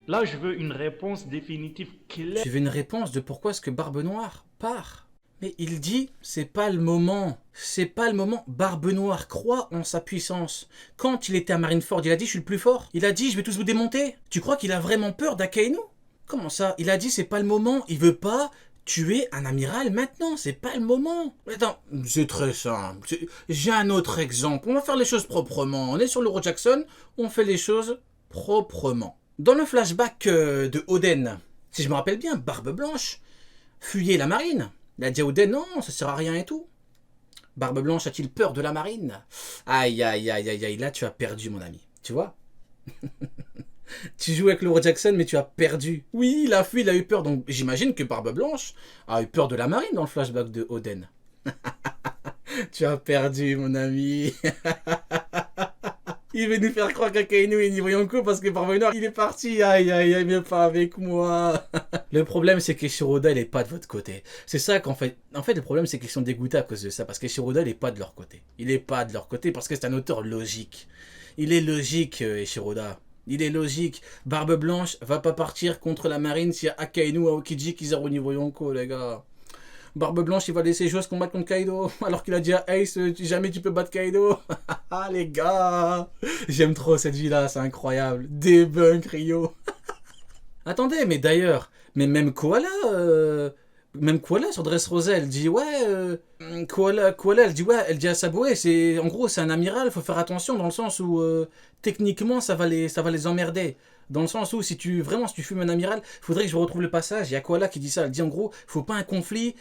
Là, je veux une réponse définitive claire. Tu veux une réponse de pourquoi est-ce que Barbe Noire part? Mais il dit, c'est pas le moment. C'est pas le moment. Barbe Noire croit en sa puissance. Quand il était à Marineford, il a dit, je suis le plus fort. Il a dit, je vais tous vous démonter. Tu crois qu'il a vraiment peur d'Akainu? Comment ça? Il a dit, c'est pas le moment. Il veut pas tuer un amiral maintenant. C'est pas le moment. Attends, c'est très simple. J'ai un autre exemple. On va faire les choses proprement. On est sur l'Euro Jackson. On fait les choses proprement. Dans le flashback de Oden, si je me rappelle bien, Barbe Blanche fuyait la marine. Il a dit à Oden, non, ça sert à rien et tout. Barbe Blanche a-t-il peur de la marine? Aïe, aïe, aïe, aïe, aïe, là tu as perdu mon ami. Tu vois? Tu joues avec Laura Jackson, mais tu as perdu. Oui, il a fui, il a eu peur. Donc j'imagine que Barbe Blanche a eu peur de la marine dans le flashback de Oden. Tu as perdu mon ami. Il veut nous faire croire qu'Akainu est niveau Yonko parce que Barbe Noire il est parti. Aïe aïe aïe, mais pas avec moi. Le problème c'est qu'Eshiroda il est pas de votre côté. C'est ça qu'en fait. En fait le problème c'est qu'ils sont dégoûtés à cause de ça. Parce qu'Eshiroda il est pas de leur côté. Il est pas de leur côté parce que c'est un auteur logique. Il est logique Eshiroda. Il est logique. Barbe Blanche va pas partir contre la marine s'il y a Akainu, Aokiji, Kizaru niveau Yonko les gars. Barbe Blanche, il va laisser Joss combattre contre Kaido. Alors qu'il a dit à Ace, jamais tu peux battre Kaido. Ah les gars, j'aime trop cette vie-là, c'est incroyable. Debunk Rio. Attendez, mais d'ailleurs, mais même Koala sur Dressrosa, elle dit ouais, Koala, elle dit ouais, elle dit à Saboué, c'est en gros c'est un amiral, faut faire attention dans le sens où techniquement ça va les emmerder. Dans le sens où si tu fumes un amiral, faudrait que je retrouve le passage. Il y a Koala qui dit ça, elle dit en gros, faut pas un conflit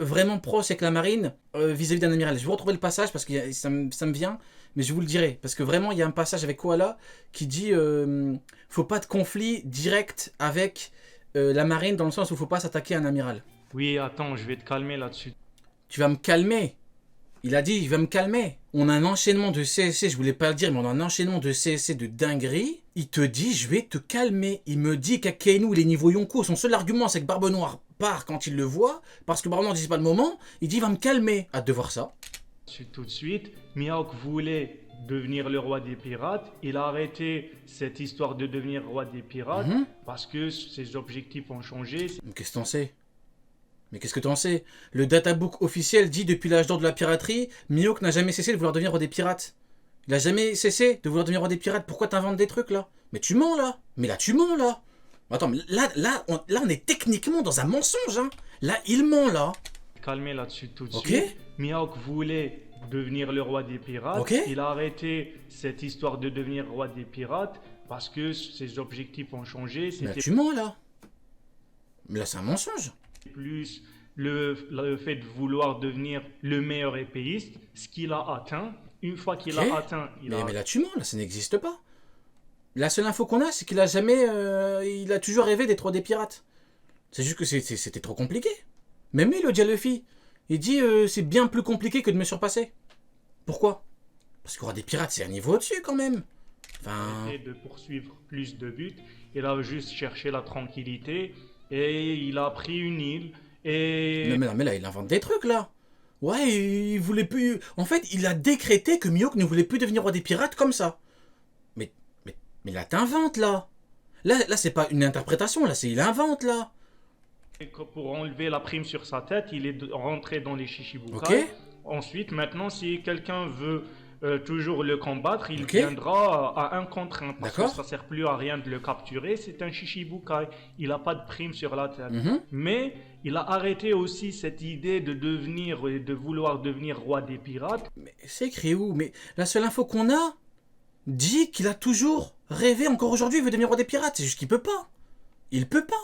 vraiment proche avec la marine vis-à-vis d'un amiral. Je vais retrouver le passage parce que ça me vient, mais je vous le dirai. Parce que vraiment, il y a un passage avec Koala qui dit faut pas de conflit direct avec la marine dans le sens où faut pas s'attaquer à un amiral. Oui, attends, je vais te calmer là-dessus. Tu vas me calmer. Il a dit, il va me calmer. On a un enchaînement de CSC, je voulais pas le dire, mais on a un enchaînement de CSC de dinguerie. Il te dit, je vais te calmer. Il me dit qu'Akainu, il est niveau Yonko. Son seul argument, c'est que Barbe Noire part quand il le voit, parce que Barbe Noire dit c'est pas le moment. Il dit, il va me calmer. Hâte de voir ça. Tout de suite, Mihawk voulait devenir le roi des pirates. Il a arrêté cette histoire de devenir roi des pirates parce que ses objectifs ont changé. Mais qu'est-ce que t'en sais? Mais qu'est-ce que t'en sais? Le databook officiel dit depuis l'âge d'or de la piraterie, Mihawk n'a jamais cessé de vouloir devenir roi des pirates. Il a jamais cessé de vouloir devenir roi des pirates. Pourquoi t'inventes des trucs là? Mais tu mens là. Mais là tu mens là. Attends, mais là on est techniquement dans un mensonge. Hein. Là il ment là. Calmer là-dessus tout de Ok. suite. Mihawk voulait devenir le roi des pirates. Ok. Il a arrêté cette histoire de devenir roi des pirates parce que ses objectifs ont changé. Mais là C'était tu mens là. Mais là c'est un mensonge. plus le fait de vouloir devenir le meilleur épéiste, ce qu'il a atteint. Une fois qu'il Ok. a atteint, Mais là tu mens, là ça n'existe pas. La seule info qu'on a, c'est qu'il a jamais. Il a toujours rêvé d'être roi des pirates. C'est juste que c'était trop compliqué. Même lui, il le dit à Luffy. Il dit c'est bien plus compliqué que de me surpasser. Pourquoi? Parce que roi des pirates, c'est un niveau au-dessus quand même. Enfin. de poursuivre plus de buts. Il a juste cherché la tranquillité et il a pris une île. Et Non, mais là, il invente des trucs là. Ouais, il voulait plus. En fait, il a décrété que Mihawk ne voulait plus devenir roi des pirates comme ça. Mais là, t'inventes là. Là, c'est pas une interprétation, là, c'est il invente là. pour enlever la prime sur sa tête, il est rentré dans les Shichibukai. Ok. Ensuite, maintenant, si quelqu'un veut toujours le combattre, il Ok. viendra à un contre un. Parce que D'accord. ça sert plus à rien de le capturer. C'est un Shichibukai. Il n'a pas de prime sur la tête. Mhm. Mais il a arrêté aussi cette idée de devenir, de vouloir devenir roi des pirates. Mais c'est écrit où? Mais la seule info qu'on a dit qu'il a toujours rêvé, encore aujourd'hui, il veut devenir roi des pirates. C'est juste qu'il peut pas. Il peut pas.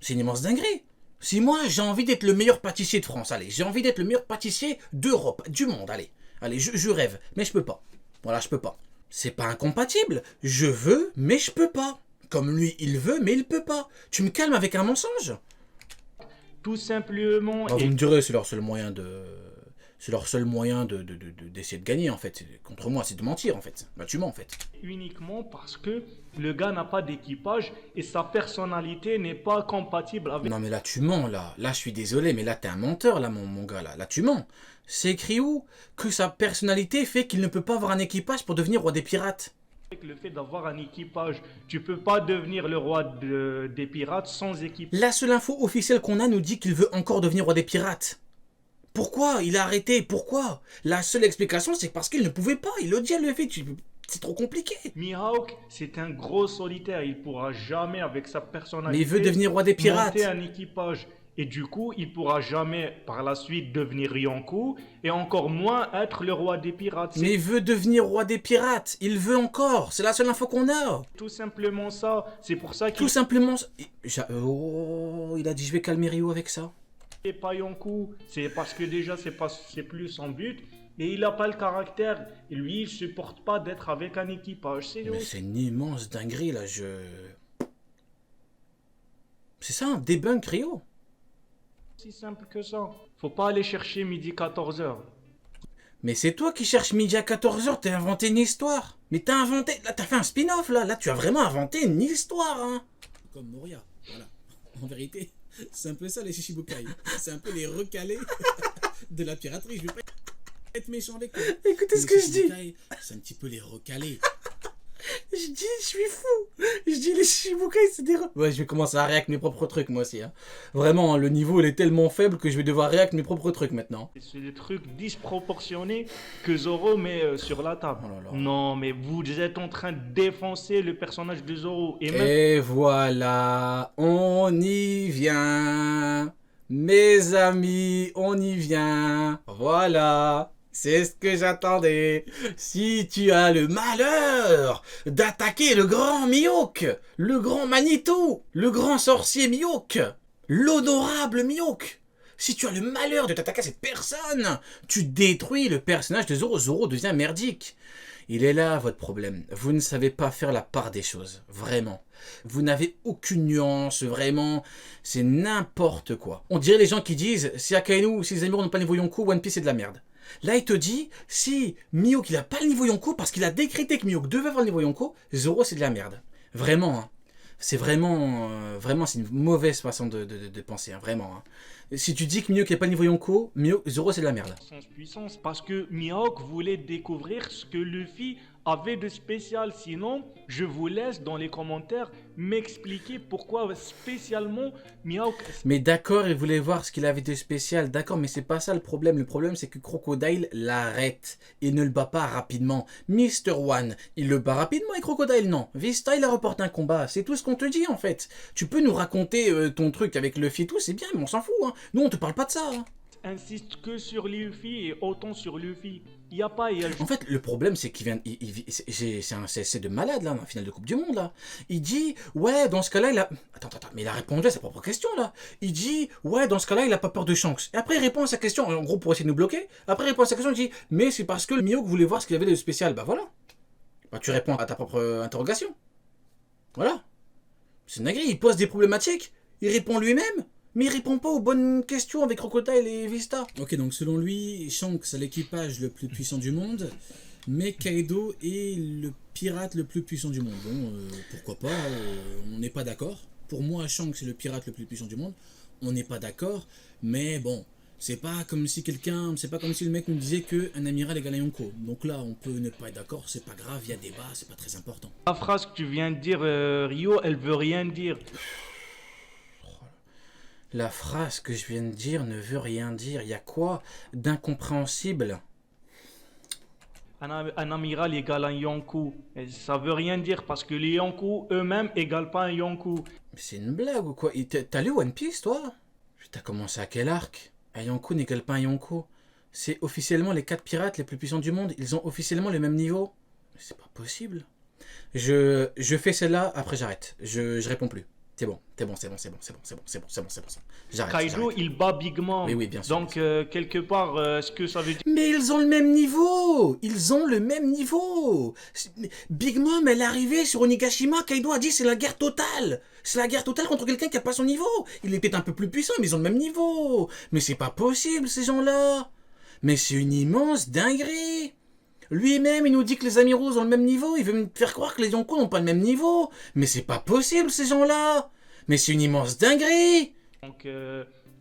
C'est une immense dinguerie. Si moi, j'ai envie d'être le meilleur pâtissier de France, allez, j'ai envie d'être le meilleur pâtissier d'Europe, du monde, allez. Allez, je rêve, mais je peux pas. Voilà, je peux pas. C'est pas incompatible. Je veux, mais je peux pas. Comme lui, il veut, mais il peut pas. Tu me calmes avec un mensonge? Tout simplement. Vous me direz, c'est leur seul moyen de... C'est leur seul moyen d'essayer de gagner, en fait. Contre moi, c'est de mentir, en fait. Bah, tu mens, en fait. Uniquement parce que le gars n'a pas d'équipage et sa personnalité n'est pas compatible avec... Non, mais là, tu mens, là. Là, je suis désolé, mais là, t'es un menteur, là, mon gars, là. Là, tu mens. C'est écrit où? Que sa personnalité fait qu'il ne peut pas avoir un équipage pour devenir roi des pirates. Avec le fait d'avoir un équipage, tu peux pas devenir le roi des pirates sans équipage. La seule info officielle qu'on a nous dit qu'il veut encore devenir roi des pirates. Pourquoi il a arrêté? Pourquoi? La seule explication, c'est parce qu'il ne pouvait pas. Il le dit à Luffy. C'est trop compliqué. Mihawk, c'est un gros solitaire. Il pourra jamais, avec sa personnalité, Mais il veut devenir roi des pirates. monter un équipage. Et du coup, il pourra jamais, par la suite, devenir Yonkou, et encore moins être le roi des pirates. Mais il veut devenir roi des pirates. Il veut encore. C'est la seule info qu'on a. Tout simplement ça. C'est pour ça qu'il Tout simplement... Oh, il a dit je vais calmer Rio avec ça. n'est pas Yonkou. C'est parce que déjà, c'est plus son but. Et il n'a pas le caractère. Et lui, il supporte pas d'être avec un équipage. Mais c'est une immense dinguerie là. C'est ça, un debunk Rio. Si simple que ça. Faut pas aller chercher midi 14h. Mais c'est toi qui cherches midi à 14h, t'as inventé une histoire. Mais t'as inventé... Là, t'as fait un spin-off, là. Là, tu as vraiment inventé une histoire, hein. Comme Moria, voilà. En vérité, c'est un peu ça, les Shishibukai. C'est un peu les recalés de la piraterie. Je vais pas être méchant avec eux. Écoutez ce que je dis. C'est un petit peu les recalés. Je dis, je suis fou. Je dis, les Shishibukai, c'est des... Ouais, je vais commencer à réact mes propres trucs, moi aussi. Hein. Vraiment, hein, le niveau, il est tellement faible que je vais devoir réact mes propres trucs, maintenant. C'est des trucs disproportionnés que Zoro met sur la table. Oh là là. Non, mais vous êtes en train de défoncer le personnage de Zoro. Et voilà, on y vient. Mes amis, on y vient. Voilà. C'est ce que j'attendais. Si tu as le malheur d'attaquer le grand Mihawk, le grand Manitou, le grand sorcier Mihawk, l'honorable Mihawk, si tu as le malheur de t'attaquer à cette personne, tu détruis le personnage de Zoro. Zoro devient merdique. Il est là votre problème. Vous ne savez pas faire la part des choses. Vraiment. Vous n'avez aucune nuance. Vraiment. C'est n'importe quoi. On dirait les gens qui disent si Akainu, si les Amiraux n'ont pas le niveau Yonkou, One Piece c'est de la merde. Là, il te dit, si Mihawk il a pas le niveau Yonkou, parce qu'il a décrété que Mihawk devait avoir le niveau Yonkou, Zoro c'est de la merde. Vraiment, hein. C'est vraiment, c'est une mauvaise façon de penser, hein, vraiment. Hein. Si tu dis que Mihawk n'a pas le niveau Yonkou, Zoro c'est de la merde. Puissance, parce que Mihawk voulait découvrir ce que Luffy avait de spécial. Sinon, je vous laisse dans les commentaires m'expliquer pourquoi spécialement Mihawk... Mais d'accord, il voulait voir ce qu'il avait de spécial. D'accord, mais c'est pas ça le problème. Le problème, c'est que Crocodile l'arrête. Il ne le bat pas rapidement. Mr. One, il le bat rapidement et Crocodile, non. Vista, il a reporté un combat. C'est tout ce qu'on te dit, en fait. Tu peux nous raconter ton truc avec Luffy et tout, c'est bien, mais on s'en fout. Hein. Nous, on te parle pas de ça. Hein. Insiste que sur Luffy et autant sur Luffy. Il y a pas... En fait, le problème, c'est qu'il vient... C'est un CSC de malade, là, dans la finale de Coupe du Monde, là. Il dit, ouais, dans ce cas-là, il a... Attends, mais il a répondu à sa propre question, là. Il dit, ouais, dans ce cas-là, il a pas peur de Shanks. Et après, il répond à sa question, en gros, pour essayer de nous bloquer. Après, il répond à sa question, il dit, mais c'est parce que le Mihawk voulait voir ce qu'il avait de spécial. Bah voilà. Bah tu réponds à ta propre interrogation. Voilà. C'est une dinguerie, il pose des problématiques, il répond lui-même. Mais il répond pas aux bonnes questions avec Crocodile et Vista. Ok, donc selon lui, Shanks a l'équipage le plus puissant du monde, mais Kaido est le pirate le plus puissant du monde. Bon, pourquoi pas, on n'est pas d'accord. Pour moi, Shanks est le pirate le plus puissant du monde. On n'est pas d'accord, mais bon, c'est pas comme si le mec nous disait qu'un amiral égale un Yonko. Donc là, on peut ne pas être d'accord, c'est pas grave, il y a débat, c'est pas très important. La phrase que tu viens de dire, Rio, elle veut rien dire. La phrase que je viens de dire ne veut rien dire. Il y a quoi d'incompréhensible? Un amiral égale un Yonkou. Et ça veut rien dire parce que les Yonkou eux-mêmes égalent pas un Yonkou. Mais c'est une blague ou quoi? T'as lu One Piece, toi? T'as commencé à quel arc? Un Yonkou n'égale pas un Yonkou. C'est officiellement les 4 pirates les plus puissants du monde. Ils ont officiellement le même niveau. Mais c'est pas possible. Je fais celle-là, après j'arrête. Je réponds plus. C'est bon. J'arrête. Kaido, il bat Big Mom. Oui, bien sûr. Donc, quelque part, ce que ça veut dire... Mais ils ont le même niveau. Big Mom, elle est arrivée sur Onigashima. Kaido a dit c'est la guerre totale. C'est la guerre totale contre quelqu'un qui a pas son niveau. Il est peut-être un peu plus puissant, mais ils ont le même niveau. Mais c'est pas possible, ces gens-là. Mais c'est une immense dinguerie. Lui-même, il nous dit que les Amiraux ont le même niveau. Il veut me faire croire que les Yonkou n'ont pas le même niveau. Mais c'est pas possible, ces gens-là. Mais c'est une immense dinguerie. Donc,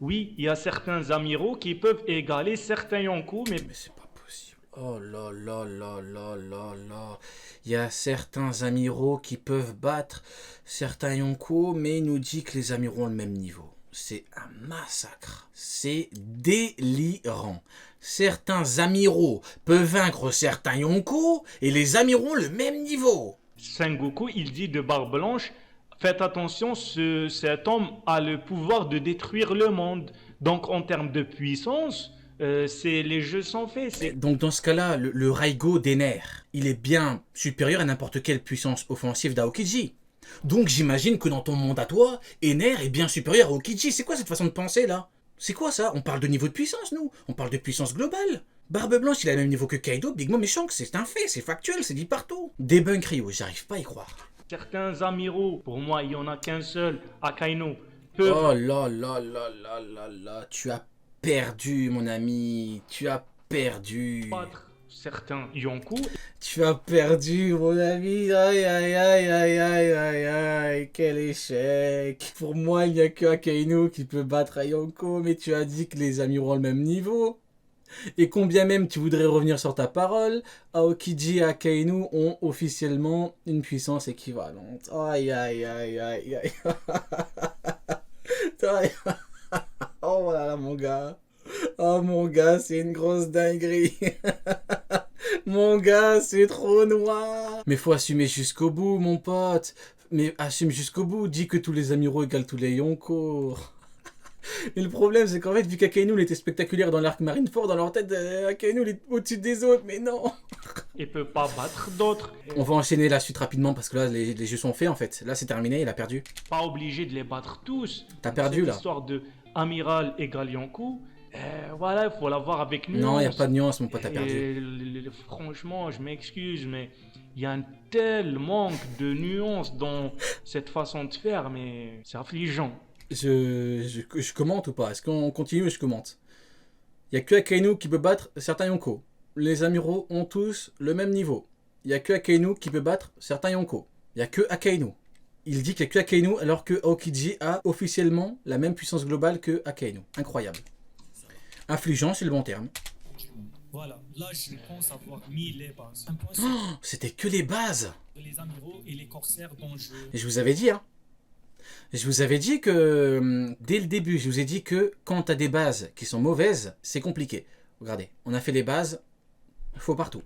oui, il y a certains Amiraux qui peuvent égaler certains Yonkou, mais c'est pas possible. Oh là là là là là là. Il y a certains amiraux qui peuvent battre certains Yonko, mais il nous dit que les amiraux ont le même niveau. C'est un massacre. C'est délirant. Certains amiraux peuvent vaincre certains Yonko, et les amiraux ont le même niveau. Sengoku, il dit de Barbe Blanche, faites attention, cet homme a le pouvoir de détruire le monde. Donc en termes de puissance, les jeux sont faits. Donc dans ce cas-là, le Raigo d'Ener, il est bien supérieur à n'importe quelle puissance offensive d'Aokiji. Donc j'imagine que dans ton monde à toi, Ener est bien supérieur à Aokiji. C'est quoi cette façon de penser là? C'est quoi ça? On parle de niveau de puissance, nous? On parle de puissance globale. Barbe Blanche, il a le même niveau que Kaido, Big Mom et Shanks, c'est un fait, c'est factuel, c'est dit partout. Debunk Ryo, j'arrive pas à y croire. Certains amiraux, pour moi il n'y en a qu'un seul, Akainu, peuvent Oh là là là là là là, tu as perdu mon ami, tu as perdu. battre certains Yonko. Tu as perdu mon ami, aïe aïe aïe aïe aïe aïe aïe, quel échec. Pour moi il n'y a que Akainu qui peut battre Yonko, mais tu as dit que les amiraux ont le même niveau. Et combien même tu voudrais revenir sur ta parole, Aokiji et Akainu ont officiellement une puissance équivalente. Aïe aïe aïe aïe aïe. Aïe. Oh là là mon gars. Oh mon gars, c'est une grosse dinguerie. Mon gars, c'est trop noir. Mais faut assumer jusqu'au bout, mon pote. Mais assume jusqu'au bout, dis que tous les amiraux égalent tous les Yonko. Mais le problème, c'est qu'en fait, vu qu'Akainu il était spectaculaire dans l'arc Marineford, dans leur tête, Akainu il est au-dessus des autres, mais non. Il peut pas battre d'autres. On va enchaîner la suite rapidement parce que là, les jeux sont faits en fait. Là, c'est terminé, il a perdu. Pas obligé de les battre tous. T'as perdu, Cette là. histoire de amiral égale Yonko, voilà, il faut l'avoir avec nuance. Non, il n'y a pas de nuance, mon pote, t'as perdu. Franchement, je m'excuse, mais il y a un tel manque de nuance dans cette façon de faire, mais c'est affligeant. Je commente ou pas? Est-ce qu'on continue et je commente? Il n'y a que Akainu qui peut battre certains Yonko. Les amiraux ont tous le même niveau. Il n'y a que Akainu qui peut battre certains Yonko. Il n'y a que Akainu. Il dit qu'il n'y a que Akainu alors que Aokiji a officiellement la même puissance globale que Akainu. Incroyable. Affligeant, c'est le bon terme. Voilà, là je pense avoir mis les bases. Un point Oh, c'était que les bases. sur les amiraux et les corsaires dont je... Et je vous avais dit, hein. Je vous avais dit que, dès le début, je vous ai dit que quand tu as des bases qui sont mauvaises, c'est compliqué. Regardez, on a fait les bases, faux partout.